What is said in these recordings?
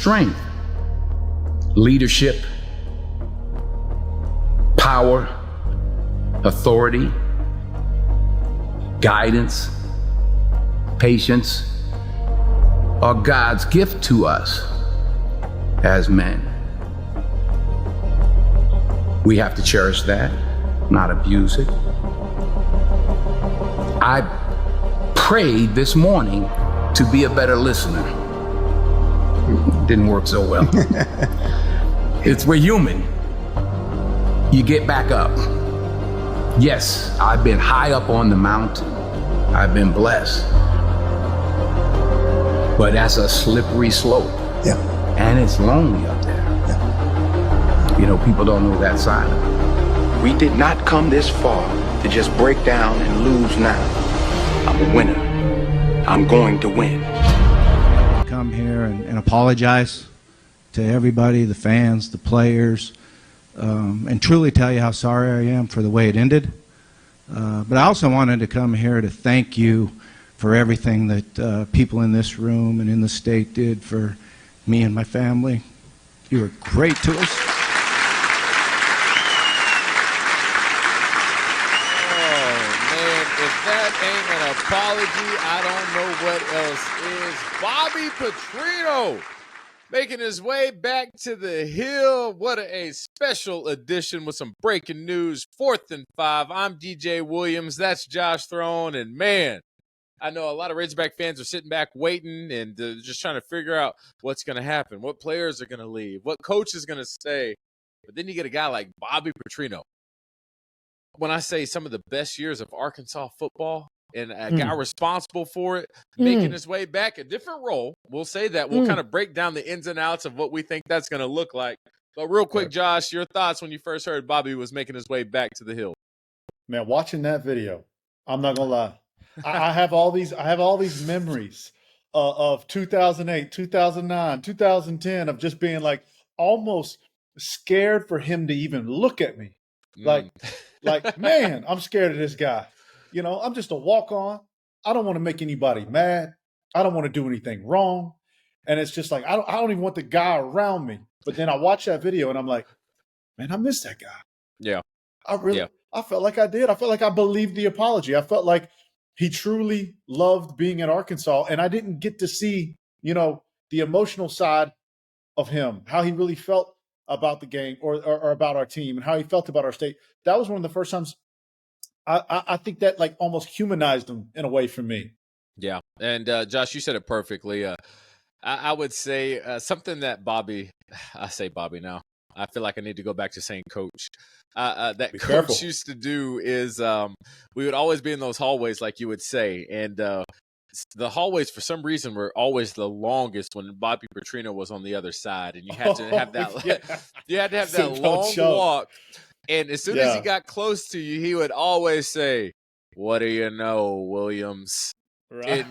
strength, leadership, power, authority, guidance, patience are God's gift to us as men. We have to cherish that, not abuse it. I prayed this morning to be a better listener. Didn't work so well. We're human. You get back up. Yes, I've been high up on the mountain. I've been blessed. But that's a slippery slope. Yeah. And it's lonely up there. Yeah. You know, people don't know that side of it. We did not come this far to just break down and lose now. I'm a winner. I'm going to win. Come here and apologize to everybody, the fans, the players, and truly tell you how sorry I am for the way it ended. But I also wanted to come here to thank you for everything that people in this room and in the state did for me and my family. You were great to us. If that ain't an apology, I don't know what else is. Bobby Petrino making his way back to the Hill. What a special edition with some breaking news. 4th and 5. I'm DJ Williams. That's Josh Throne. And man, I know a lot of Razorback fans are sitting back waiting and just trying to figure out what's going to happen, what players are going to leave, what coach is going to stay. But then you get a guy like Bobby Petrino. When I say some of the best years of Arkansas football, and a guy responsible for it, making his way back, a different role. We'll say that. We'll kind of break down the ins and outs of what we think that's going to look like. But real quick, Josh, your thoughts when you first heard Bobby was making his way back to the Hill? Man, watching that video, I'm not gonna lie. I have all these memories of 2008, 2009, 2010 of just being like almost scared for him to even look at me. Like, man, I'm scared of this guy. You know, I'm just a walk-on. I don't want to make anybody mad. I don't want to do anything wrong. And it's just like, I don't even want the guy around me. But then I watch that video and I'm like, man, I miss that guy. Yeah. I felt like I did. I felt like I believed the apology. I felt like he truly loved being at Arkansas. And I didn't get to see, you know, the emotional side of him, how he really felt about the game or about our team and how he felt about our state. That was one of the first times I think that like almost humanized him in a way for me. Yeah. And Josh, you said it perfectly. I would say something that Bobby, I say Bobby now. I feel like I need to go back to saying coach. That Be coach careful. used to do is we would always be in those hallways, like you would say. And the hallways, for some reason, were always the longest when Bobby Petrino was on the other side. And you had to have that, you had to have that long walk. And as soon as he got close to you, he would always say, "What do you know, Williams?" Right.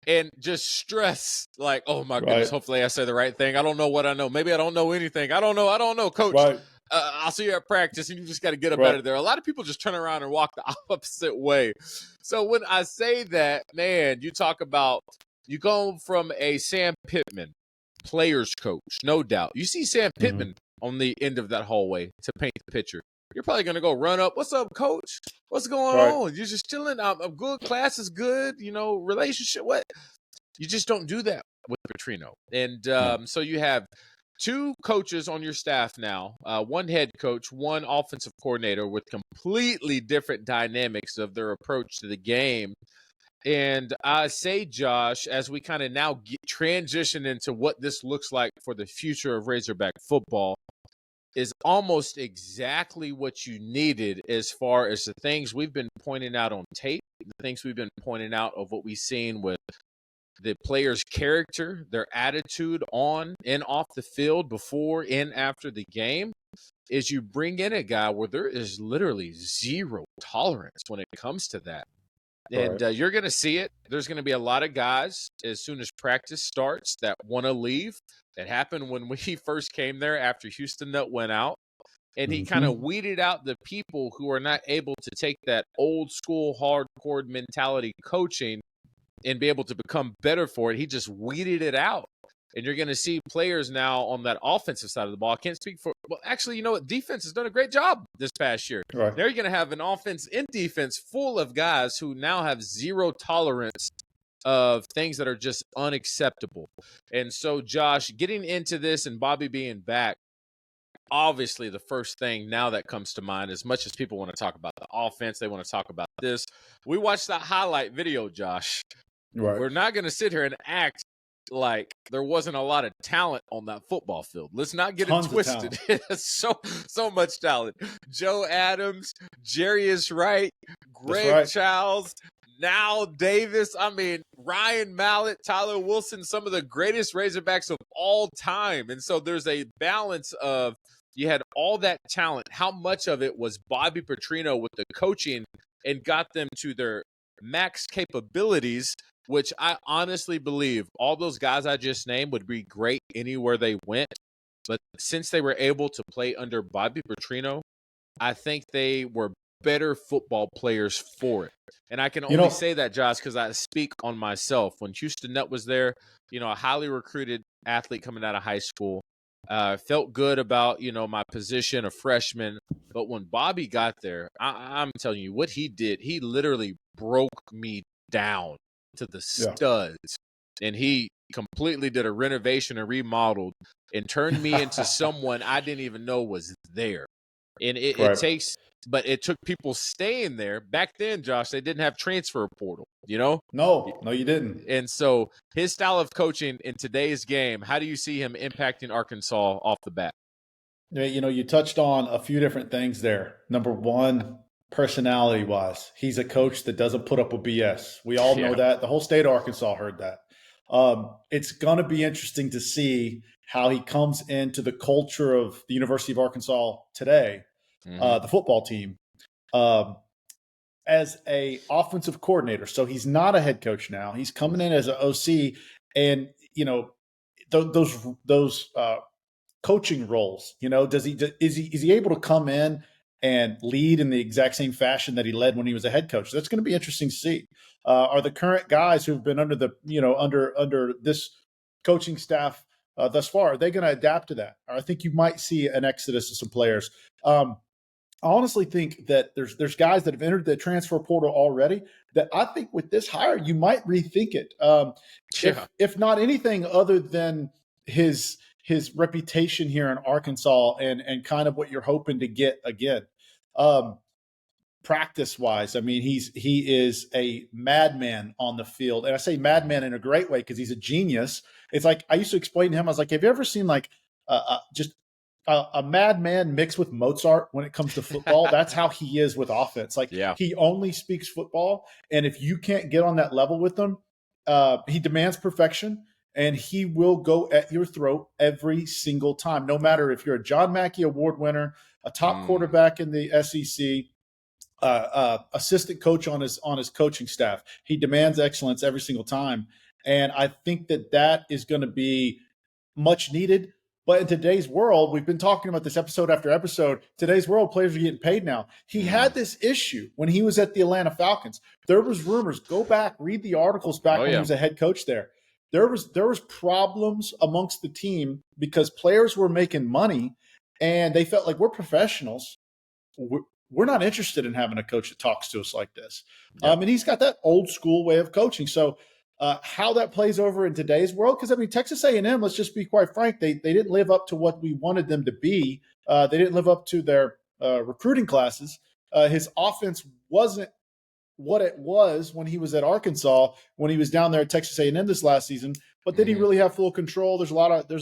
And just stress, like, "Oh my goodness, hopefully I say the right thing. I don't know what I know. Maybe I don't know anything. I don't know, coach. Right. I'll see you at practice, and you just got to get up out of there." A lot of people just turn around and walk the opposite way. So when I say that, man, you talk about, you go from a Sam Pittman, players coach, no doubt. You see Sam Pittman on the end of that hallway to paint the picture. You're probably going to go run up. "What's up, coach? What's going on? You're just chilling. I'm good. Class is good. You know, relationship. What?" You just don't do that with Petrino. And so you have two coaches on your staff now, one head coach, one offensive coordinator with completely different dynamics of their approach to the game. And I say, Josh, as we kind of now transition into what this looks like for the future of Razorback football, is almost exactly what you needed as far as the things we've been pointing out on tape, the things we've been pointing out of what we've seen with the players' character, their attitude on and off the field before and after the game, is you bring in a guy where there is literally zero tolerance when it comes to that. And you're going to see it. There's going to be a lot of guys as soon as practice starts that want to leave. That happened when we first came there after Houston Nutt went out. And he kind of weeded out the people who are not able to take that old school hardcore mentality coaching and be able to become better for it. He just weeded it out. And you're going to see players now on that offensive side of the ball. I can't speak for, well, actually, you know what? Defense has done a great job this past year. Right. Now you're going to have an offense and defense full of guys who now have zero tolerance of things that are just unacceptable. And so, Josh, getting into this and Bobby being back, obviously the first thing now that comes to mind, as much as people want to talk about the offense, they want to talk about this. We watched that highlight video, Josh. Right. We're not going to sit here and act like there wasn't a lot of talent on that football field. Let's not get Tons it twisted. so much talent. Joe Adams, Jarius Wright, Greg Childs, now Davis. I mean, Ryan Mallett, Tyler Wilson, some of the greatest Razorbacks of all time. And so there's a balance of, you had all that talent. How much of it was Bobby Petrino with the coaching and got them to their max capabilities, which I honestly believe all those guys I just named would be great anywhere they went. But since they were able to play under Bobby Petrino, I think they were better football players for it. And I can only say that, Josh, because I speak on myself. When Houston Nutt was there, a highly recruited athlete coming out of high school, felt good about, my position, a freshman. But when Bobby got there, I'm telling you what he did. He literally broke me down to the studs, and he completely did a renovation and remodeled and turned me into someone I didn't even know was there. And but it took people staying there. Back then, Josh, they didn't have transfer portal, No, you didn't. And so his style of coaching in today's game, how do you see him impacting Arkansas off the bat? You touched on a few different things there. Number one, personality-wise, he's a coach that doesn't put up with BS. We all know that. The whole state of Arkansas heard that. It's going to be interesting to see how he comes into the culture of the University of Arkansas today, the football team, as a offensive coordinator. So he's not a head coach now. He's coming in as an OC, and those coaching roles. Is he able to come in and lead in the exact same fashion that he led when he was a head coach? That's going to be interesting to see. Are the current guys who've been under the under this coaching staff thus far, are they going to adapt to that? Or I think you might see an exodus of some players. I honestly think that there's guys that have entered the transfer portal already that I think with this hire you might rethink it. If not anything other than his reputation here in Arkansas and kind of what you're hoping to get again. Practice-wise, I mean, he is a madman on the field. And I say madman in a great way because he's a genius. It's like I used to explain to him, I was like, have you ever seen like just a madman mixed with Mozart when it comes to football? That's how he is with offense. Like he only speaks football. And if you can't get on that level with him, he demands perfection. And he will go at your throat every single time, no matter if you're a John Mackey Award winner, a top quarterback in the SEC, assistant coach on his coaching staff. He demands excellence every single time. And I think that is going to be much needed. But in today's world, we've been talking about this episode after episode. Today's world, players are getting paid now. He had this issue when he was at the Atlanta Falcons. There was rumors. Go back, read the articles back when he was a head coach there. There was problems amongst the team because players were making money and they felt like we're professionals. We're not interested in having a coach that talks to us like this. And he's got that old school way of coaching. So how that plays over in today's world, because I mean, Texas A&M, let's just be quite frank, they didn't live up to what we wanted them to be. They didn't live up to their recruiting classes. His offense wasn't what it was when he was at Arkansas, when he was down there at Texas A&M this last season. But did he really have full control? There's a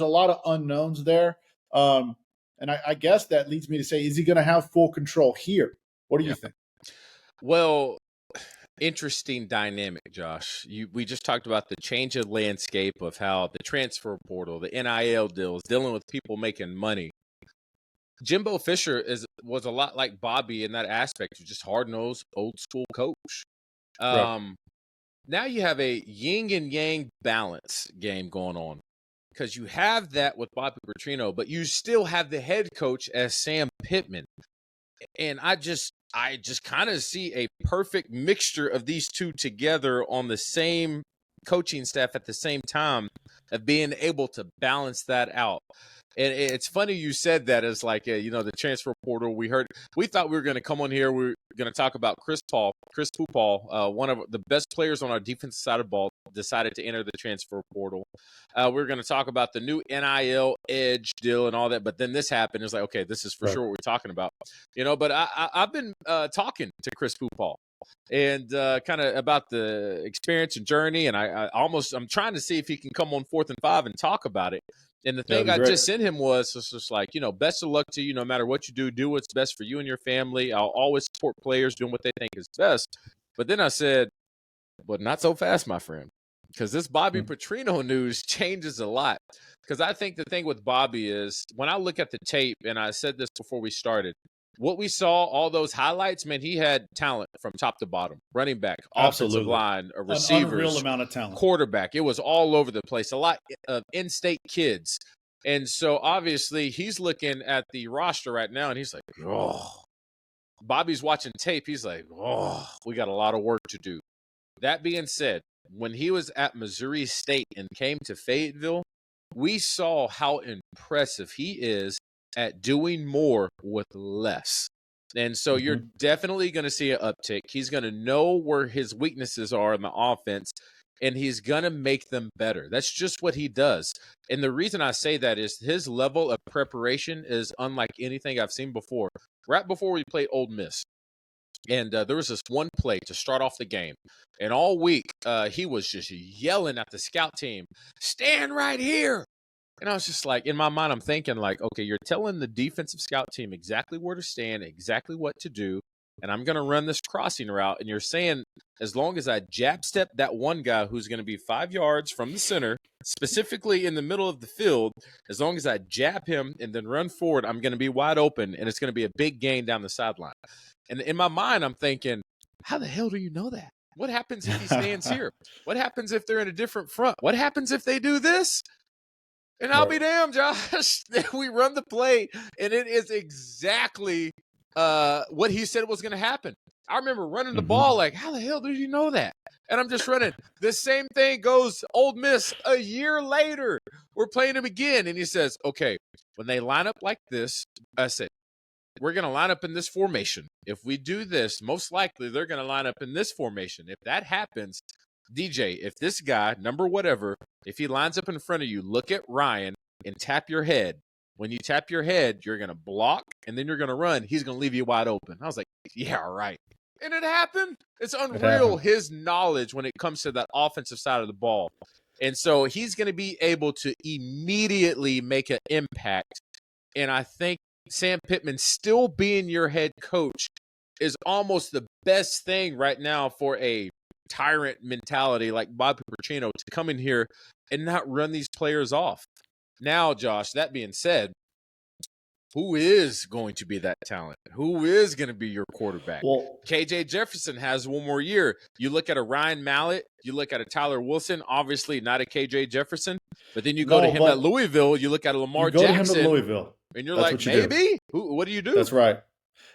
lot of unknowns there. And I guess that leads me to say, is he going to have full control here? What do you think? Well, interesting dynamic, Josh. We just talked about the change of landscape of how the transfer portal, the NIL deals, dealing with people making money. Jimbo Fisher was a lot like Bobby in that aspect. He's just hard-nosed, old-school coach. Now you have a yin and yang balance game going on because you have that with Bobby Petrino, but you still have the head coach as Sam Pittman. And I just kind of see a perfect mixture of these two together on the same coaching staff at the same time of being able to balance that out. And it's funny you said that as like, the transfer portal. We thought we were going to come on here. We are going to talk about Chris Pupal, one of the best players on our defensive side of the ball, decided to enter the transfer portal. We're going to talk about the new NIL edge deal and all that. But then this happened. It's like, okay, this is for sure what we're talking about. But I've been talking to Chris Pupal and kind of about the experience and journey. And I'm trying to see if he can come on 4th and 5 and talk about it. And the thing I just sent him was just like, best of luck to you. No matter what you do what's best for you and your family. I'll always support players doing what they think is best. But then I said, but not so fast, my friend, because this Bobby Petrino news changes a lot. Because I think the thing with Bobby is when I look at the tape, and I said this before we started, what we saw, all those highlights, man, he had talent from top to bottom. Running back, offensive line, receivers, an unreal amount of talent. Quarterback. It was all over the place. A lot of in-state kids. And so, obviously, he's looking at the roster right now, and he's like, oh. Bobby's watching tape. He's like, oh, we got a lot of work to do. That being said, when he was at Missouri State and came to Fayetteville, we saw how impressive he is at doing more with less. And so you're definitely going to see an uptick. He's going to know where his weaknesses are in the offense, and he's going to make them better. That's just what he does. And the reason I say that is his level of preparation is unlike anything I've seen before. Right before we played Ole Miss, and there was this one play to start off the game. And all week, he was just yelling at the scout team, stand right here. And I was just like, in my mind, I'm thinking like, okay, you're telling the defensive scout team exactly where to stand, exactly what to do, and I'm going to run this crossing route. And you're saying as long as I jab step that one guy who's going to be 5 yards from the center, specifically in the middle of the field, as long as I jab him and then run forward, I'm going to be wide open, and it's going to be a big gain down the sideline. And in my mind, I'm thinking, how the hell do you know that? What happens if he stands here? What happens if they're in a different front? What happens if they do this? And I'll be damned, Josh. We run the play, and it is exactly what he said was going to happen. I remember running the ball like, how the hell did you know that? And I'm just running. The same thing goes Ole Miss a year later. We're playing him again, and he says, okay, when they line up like this, I said, we're going to line up in this formation. If we do this, most likely they're going to line up in this formation. If that happens, DJ, if this guy, number whatever, if he lines up in front of you, look at Ryan and tap your head. When you tap your head, you're going to block, and then you're going to run. He's going to leave you wide open. I was like, yeah, right. And it happened. It's unreal, his knowledge when it comes to that offensive side of the ball. And so he's going to be able to immediately make an impact. And I think Sam Pittman still being your head coach is almost the best thing right now for a tyrant mentality like Bobby Petrino to come in here and not run these players off. Now, Josh, that being said, who is going to be that talent? Who is going to be your quarterback? Well, KJ Jefferson has one more year. You look at a Ryan Mallett, you look at a Tyler Wilson, obviously not a KJ Jefferson, but then you go to him at Louisville, you look at a Lamar Jackson. Him at Louisville. And you're like, maybe? What do you do? That's right.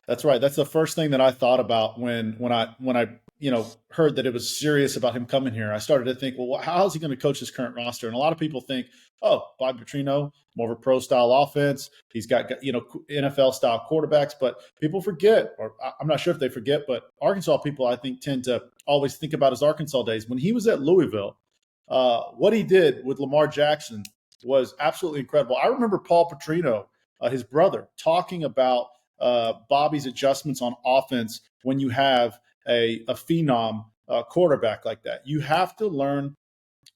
That's the first thing that I thought about when I heard that it was serious about him coming here. I started to think, well, how is he going to coach this current roster? And a lot of people think, oh, Bobby Petrino, more of a pro-style offense. He's got NFL-style quarterbacks. But people forget, or I'm not sure if they forget, but Arkansas people, I think, tend to always think about his Arkansas days. When he was at Louisville, what he did with Lamar Jackson was absolutely incredible. I remember Paul Petrino, his brother, talking about Bobby's adjustments on offense when you have a phenom quarterback like that. You have to learn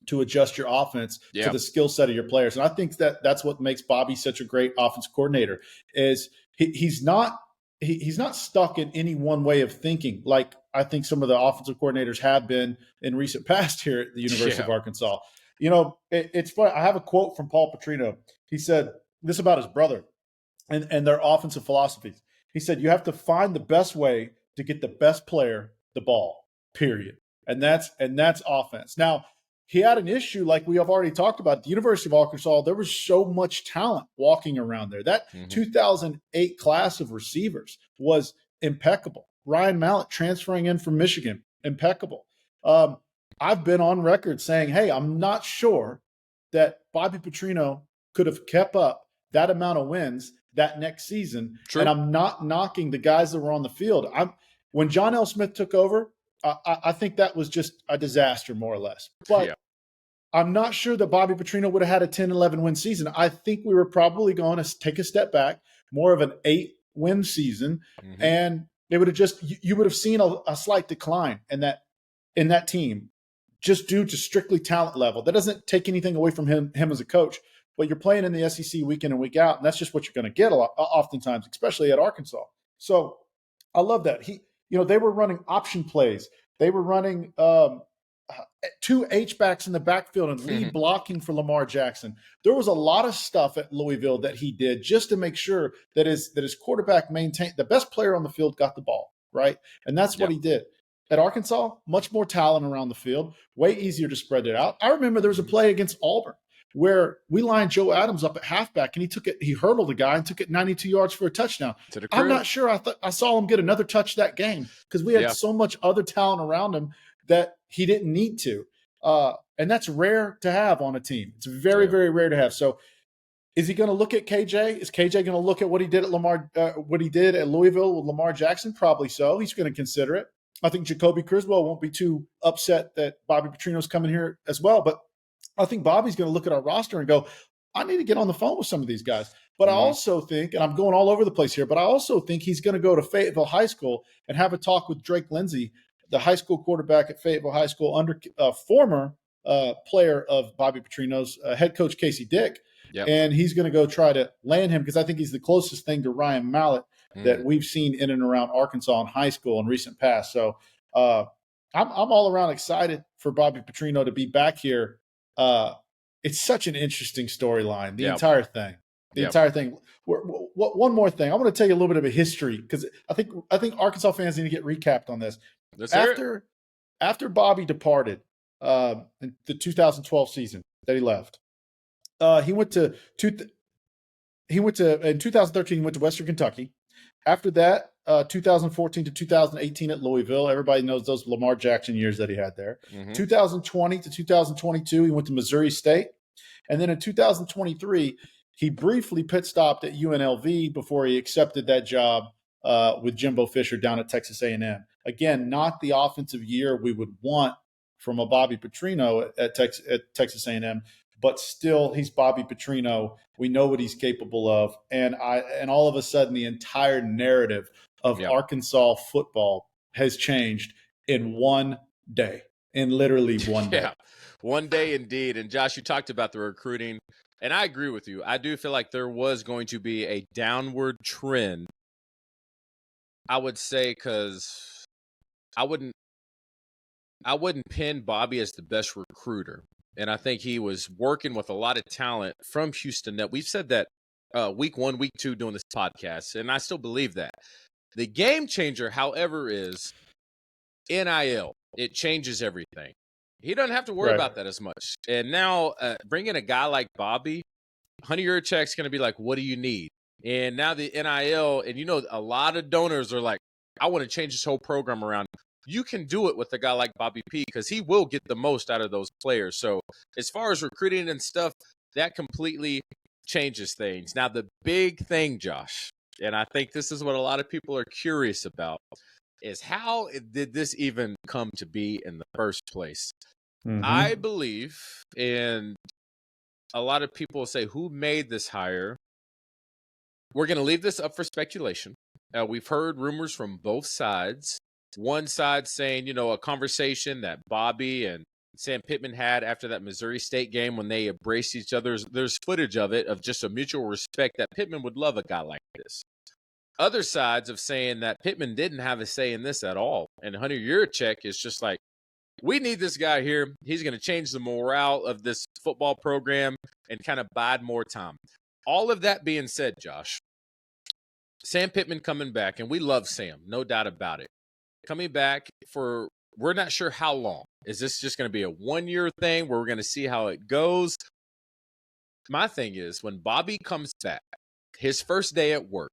to adjust your offense to the skill set of your players. And I think that's what makes Bobby such a great offensive coordinator is he's not stuck in any one way of thinking like I think some of the offensive coordinators have been in recent past here at the University of Arkansas. It's funny. I have a quote from Paul Petrino. He said this about his brother and their offensive philosophies. He said, you have to find the best way to get the best player the ball, period. And that's offense. Now, he had an issue like we have already talked about. At the University of Arkansas, there was so much talent walking around there. That 2008 class of receivers was impeccable. Ryan Mallett transferring in from Michigan, impeccable. I've been on record saying, hey, I'm not sure that Bobby Petrino could have kept up that amount of wins that next season. True. And I'm not knocking the guys that were on the field. When John L. Smith took over, I think that was just a disaster, more or less. But I'm not sure that Bobby Petrino would have had a 10-11 win season. I think we were probably going to take a step back, more of an 8-win season, and it would have just you would have seen a slight decline in that team, just due to strictly talent level. That doesn't take anything away from him as a coach, but you're playing in the SEC week in and week out, and that's just what you're going to get oftentimes, especially at Arkansas. So I love that they were running option plays. They were running 2 H-backs in the backfield and lead blocking for Lamar Jackson. There was a lot of stuff at Louisville that he did just to make sure that his quarterback maintained the best player on the field got the ball, right? And that's what he did. At Arkansas, much more talent around the field, way easier to spread it out. I remember there was a play against Auburn where we lined Joe Adams up at halfback, and he hurdled a guy and took it 92 yards for a touchdown. I'm not sure I saw him get another touch that game because we had so much other talent around him that he didn't need to. And that's rare to have on a team. It's very, very rare to have. So is he going to look at KJ? Is KJ going to look at what he did at Louisville with Lamar Jackson? Probably so. He's going to consider it. I think Jacoby Criswell won't be too upset that Bobby Petrino's coming here as well. But I think Bobby's going to look at our roster and go, I need to get on the phone with some of these guys. But I also think, and I'm going all over the place here, but I also think he's going to go to Fayetteville High School and have a talk with Drake Lindsey, the high school quarterback at Fayetteville High School, under former player of Bobby Petrino's, head coach Casey Dick. And he's going to go try to land him because I think he's the closest thing to Ryan Mallett that we've seen in and around Arkansas in high school in recent past. So I'm all around excited for Bobby Petrino to be back here. It's such an interesting storyline, the entire thing. Entire thing. One more thing. I want to tell you a little bit of a history because I think Arkansas fans need to get recapped on this. After Bobby departed in the 2012 season that he left, he went to in 2013 he went to Western Kentucky. After that, 2014 to 2018 at Louisville. Everybody knows those Lamar Jackson years that he had there. 2020 to 2022, he went to Missouri State. And then in 2023, he briefly pit stopped at UNLV before he accepted that job with Jimbo Fisher down at Texas A&M. Again, not the offensive year we would want from a Bobby Petrino at Texas A&M, but still, he's Bobby Petrino. We know what he's capable of, and all of a sudden, the entire narrative of Arkansas football has changed in one day, in literally one day. One day indeed. And Josh, you talked about the recruiting, and I agree with you. I do feel like there was going to be a downward trend. I would say because I wouldn't pin Bobby as the best recruiter. And I think he was working with a lot of talent from Houston. That we've said that week 1, week 2 doing this podcast, and I still believe that. The game changer, however, is NIL. It changes everything. He doesn't have to worry about that as much. And now bringing a guy like Bobby, Honey Yurchek's going to be like, what do you need? And now the NIL, and a lot of donors are like, I want to change this whole program around. You can do it with a guy like Bobby P because he will get the most out of those players. So as far as recruiting and stuff, that completely changes things. Now, the big thing, Josh, and I think this is what a lot of people are curious about, is how did this even come to be in the first place? I believe, and a lot of people say, who made this hire? We're going to leave this up for speculation. We've heard rumors from both sides. One side saying, a conversation that Bobby and Sam Pittman had after that Missouri State game when they embraced each other. There's footage of it, of just a mutual respect that Pittman would love a guy like this. Other sides of saying that Pittman didn't have a say in this at all. And Hunter Yurachek is just like, we need this guy here. He's going to change the morale of this football program and kind of bide more time. All of that being said, Josh, Sam Pittman coming back, and we love Sam, no doubt about it. Coming back for, we're not sure how long. Is this just going to be a 1-year thing where we're going to see how it goes? My thing is, when Bobby comes back, his first day at work,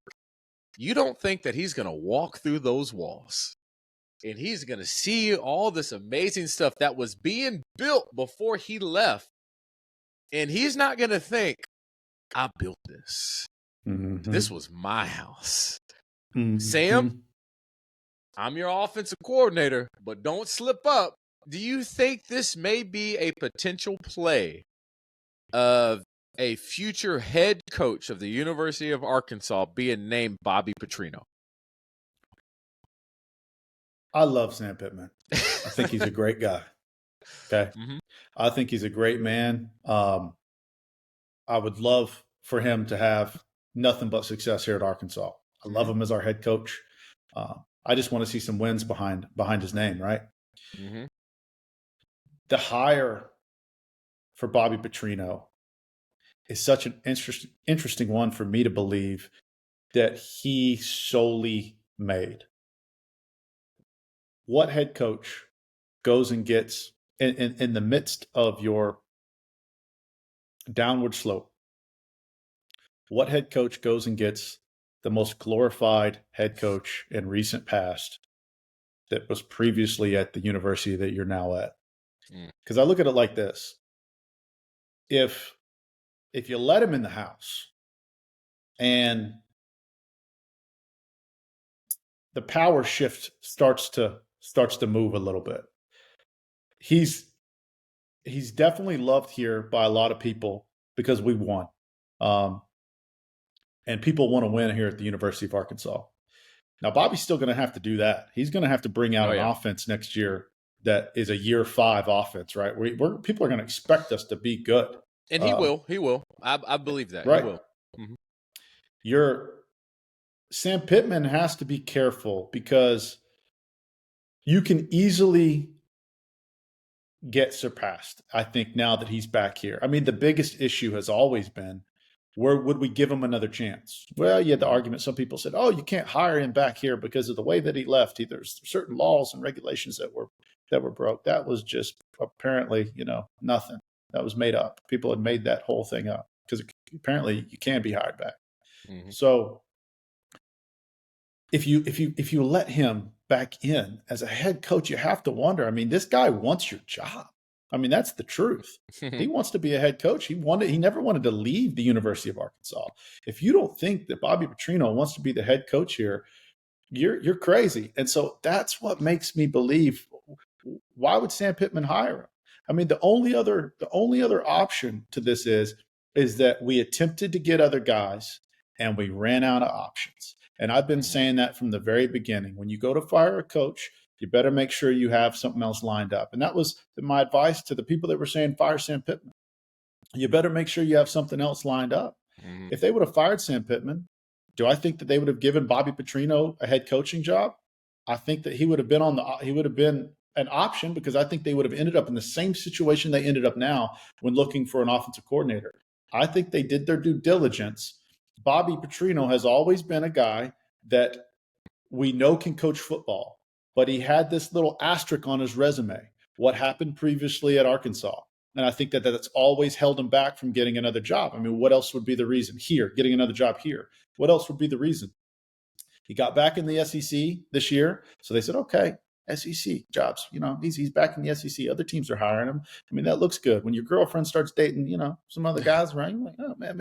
you don't think that he's going to walk through those walls and he's going to see all this amazing stuff that was being built before he left. And he's not going to think, I built this. Mm-hmm. This was my house. Mm-hmm. Sam, I'm your offensive coordinator, but don't slip up. Do you think this may be a potential play of a future head coach of the University of Arkansas being named Bobby Petrino? I love Sam Pittman. I think he's a great guy. Okay. Mm-hmm. I think he's a great man. I would love for him to have nothing but success here at Arkansas. I love him as our head coach. I just want to see some wins behind his name, right? Mm-hmm. The hire for Bobby Petrino is such an interesting one for me to believe that he solely made. What head coach goes and gets in the midst of your downward slope? What head coach goes and gets the most glorified head coach in recent past that was previously at the university that you're now at? Because I look at it like this. If you let him in the house and the power shift starts to move a little bit, he's definitely loved here by a lot of people because we won. And people want to win here at the University of Arkansas. Now, Bobby's still going to have to do that. He's going to have to bring out an offense next year that is a year 5 offense, right? People are going to expect us to be good. And he will. He will. I believe that. Right. He will. Mm-hmm. Sam Pittman has to be careful because you can easily get surpassed, I think, now that he's back here. I mean, the biggest issue has always been, where would we give him another chance? Well, you had the argument. Some people said, oh, you can't hire him back here because of the way that he left. There's certain laws and regulations that were broke. That was just apparently, nothing. That was made up. People had made that whole thing up because apparently you can be hired back. Mm-hmm. So if you let him back in as a head coach, you have to wonder. I mean, this guy wants your job. I mean, that's the truth. He wants to be a head coach. He never wanted to leave the University of Arkansas. If you don't think that Bobby Petrino wants to be the head coach here, you're crazy. And so that's what makes me believe, why would Sam Pittman hire him? I mean, the only other option to this is that we attempted to get other guys and we ran out of options. And I've been saying that from the very beginning. When you go to fire a coach, you better make sure you have something else lined up. And that was my advice to the people that were saying fire Sam Pittman. You better make sure you have something else lined up. Mm-hmm. If they would have fired Sam Pittman, do I think that they would have given Bobby Petrino a head coaching job? I think that he would have been an option, because I think they would have ended up in the same situation they ended up now when looking for an offensive coordinator. I think they did their due diligence. Bobby Petrino has always been a guy that we know can coach football, but he had this little asterisk on his resume, what happened previously at Arkansas. And I think that that's always held him back from getting another job. I mean, what else would be the reason? Getting another job here. What else would be the reason? He got back in the SEC this year. So they said, okay, SEC jobs, he's back in the SEC. Other teams are hiring him. I mean, that looks good. When your girlfriend starts dating, some other guys around, you're like, oh man,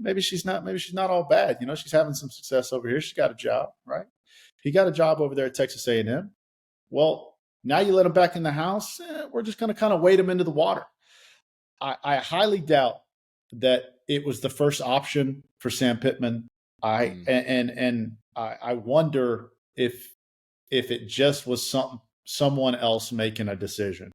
maybe she's not all bad. She's having some success over here. She's got a job, right? He got a job over there at Texas A&M. Well, now you let him back in the house. We're just going to kind of wade him into the water. I highly doubt that it was the first option for Sam Pittman. I wonder if it just was someone else making a decision.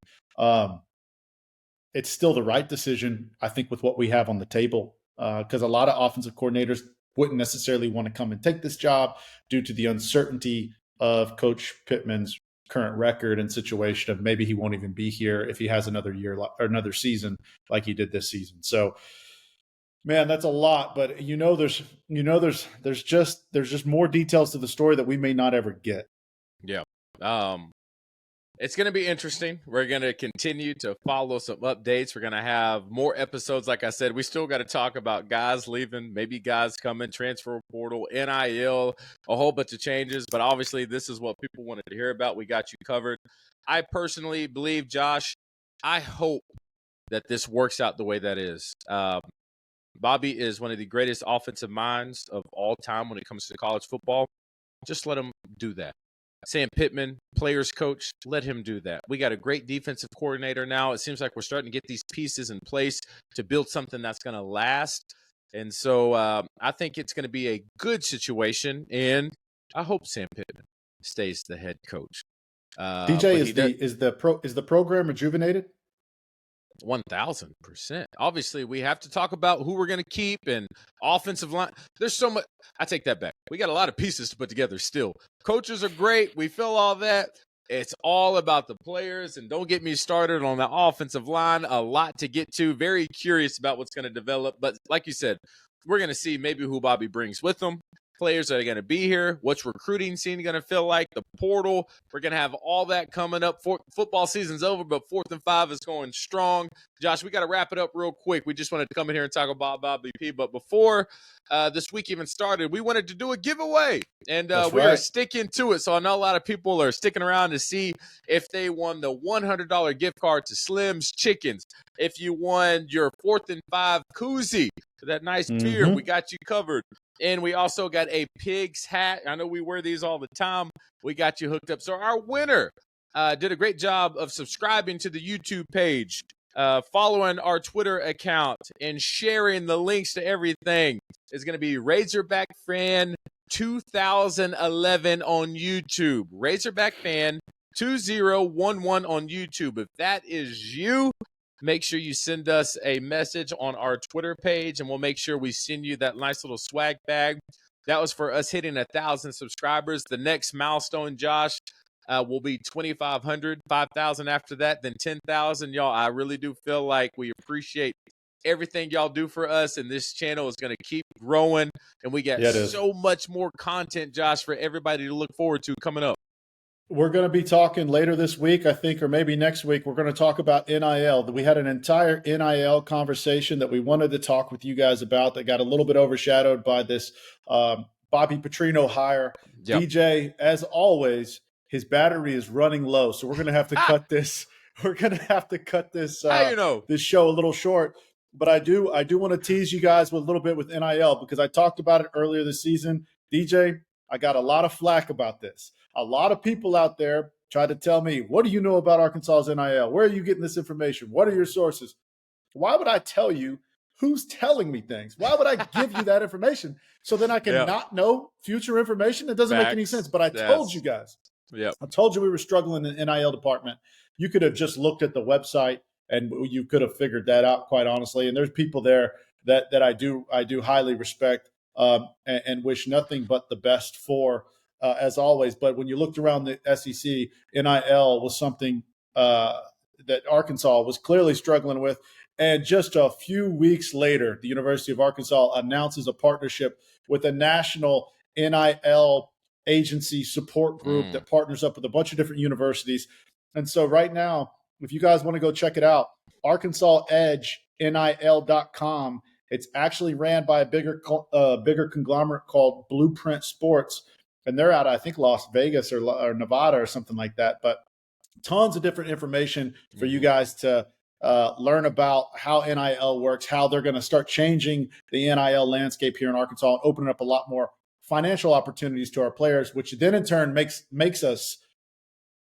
It's still the right decision, I think, with what we have on the table, because a lot of offensive coordinators wouldn't necessarily want to come and take this job due to the uncertainty of Coach Pittman's current record and situation of maybe he won't even be here if he has another year or another season like he did this season. So, man, that's a lot, but there's just more details to the story that we may not ever get. Yeah. It's going to be interesting. We're going to continue to follow some updates. We're going to have more episodes. Like I said, we still got to talk about guys leaving, maybe guys coming, transfer portal, NIL, a whole bunch of changes. But obviously, this is what people wanted to hear about. We got you covered. I personally believe, Josh, I hope that this works out the way that is. Bobby is one of the greatest offensive minds of all time when it comes to college football. Just let him do that. Sam Pittman, players coach, let him do that. We got a great defensive coordinator now. It seems like we're starting to get these pieces in place to build something that's going to last. And so I think it's going to be a good situation, and I hope Sam Pittman stays the head coach. DJ, is the program rejuvenated? 1,000%. Obviously, we have to talk about who we're going to keep and offensive line. There's so much. I take that back. We got a lot of pieces to put together still. Coaches are great. We feel all that. It's all about the players, and don't get me started on the offensive line. A lot to get to. Very curious about what's going to develop. But like you said, we're going to see maybe who Bobby brings with him. Players that are going to be here. What's recruiting scene going to feel like? The portal. We're going to have all that coming up. Football season's over, but 4th and 5 is going strong. Josh, we got to wrap it up real quick. We just wanted to come in here and talk about Bobby P. But before this week even started, we wanted to do a giveaway, and we are sticking to it. So I know a lot of people are sticking around to see if they won the $100 gift card to Slim's Chickens. If you won your 4th and 5 koozie, that nice beer, we got you covered. And we also got a Pigs hat. I know we wear these all the time. We got you hooked up. So our winner did a great job of subscribing to the YouTube page, following our Twitter account, and sharing the links to everything. Is going to be Razorback Fan 2011 on YouTube. Razorback Fan 2011 on YouTube. If that is you, make sure you send us a message on our Twitter page, and we'll make sure we send you that nice little swag bag. That was for us hitting 1,000 subscribers. The next milestone, Josh, will be 2,500, 5,000 after that, then 10,000. Y'all, I really do feel like we appreciate everything y'all do for us, and this channel is going to keep growing, and we got so much more content, Josh, for everybody to look forward to coming up. We're going to be talking later this week, I think, or maybe next week. We're going to talk about NIL. We had an entire NIL conversation that we wanted to talk with you guys about that got a little bit overshadowed by this Bobby Petrino hire. Yep. DJ, as always, his battery is running low, so we're going to have to cut this. We're going to have to cut this this show a little short. But I do want to tease you guys with a little bit with NIL, because I talked about it earlier this season. DJ, I got a lot of flack about this. A lot of people out there try to tell me, what do you know about Arkansas's NIL? Where are you getting this information? What are your sources? Why would I tell you who's telling me things? Why would I give you that information so then I can not know future information? It doesn't make any sense. But I told you guys. I told you we were struggling in the NIL department. You could have just looked at the website and you could have figured that out, quite honestly. And there's people there that I do highly respect and wish nothing but the best for. As always. But when you looked around the SEC, NIL was something that Arkansas was clearly struggling with. And just a few weeks later, the University of Arkansas announces a partnership with a national NIL agency support group that partners up with a bunch of different universities. And so right now, if you guys want to go check it out, ArkansasEdgeNIL.com. It's actually ran by a bigger conglomerate called Blueprint Sports. And they're out, I think, Las Vegas or Nevada or something like that. But tons of different information for you guys to learn about how NIL works, how they're going to start changing the NIL landscape here in Arkansas and opening up a lot more financial opportunities to our players, which then in turn makes us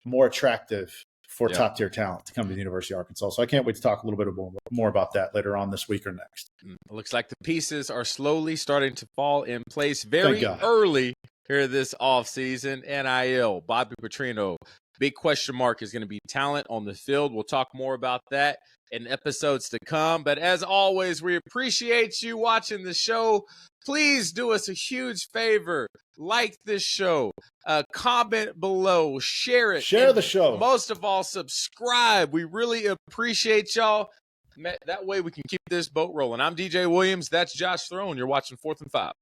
more attractive for top-tier talent to come to the University of Arkansas. So I can't wait to talk a little bit more about that later on this week or next. It looks like the pieces are slowly starting to fall in place very early here this offseason. NIL, Bobby Petrino, big question mark is going to be talent on the field. We'll talk more about that in episodes to come. But as always, we appreciate you watching the show. Please do us a huge favor. Like this show. Comment below. Share it. Share the show. Most of all, subscribe. We really appreciate y'all. That way we can keep this boat rolling. I'm DJ Williams. That's Josh Throne. You're watching 4th and 5.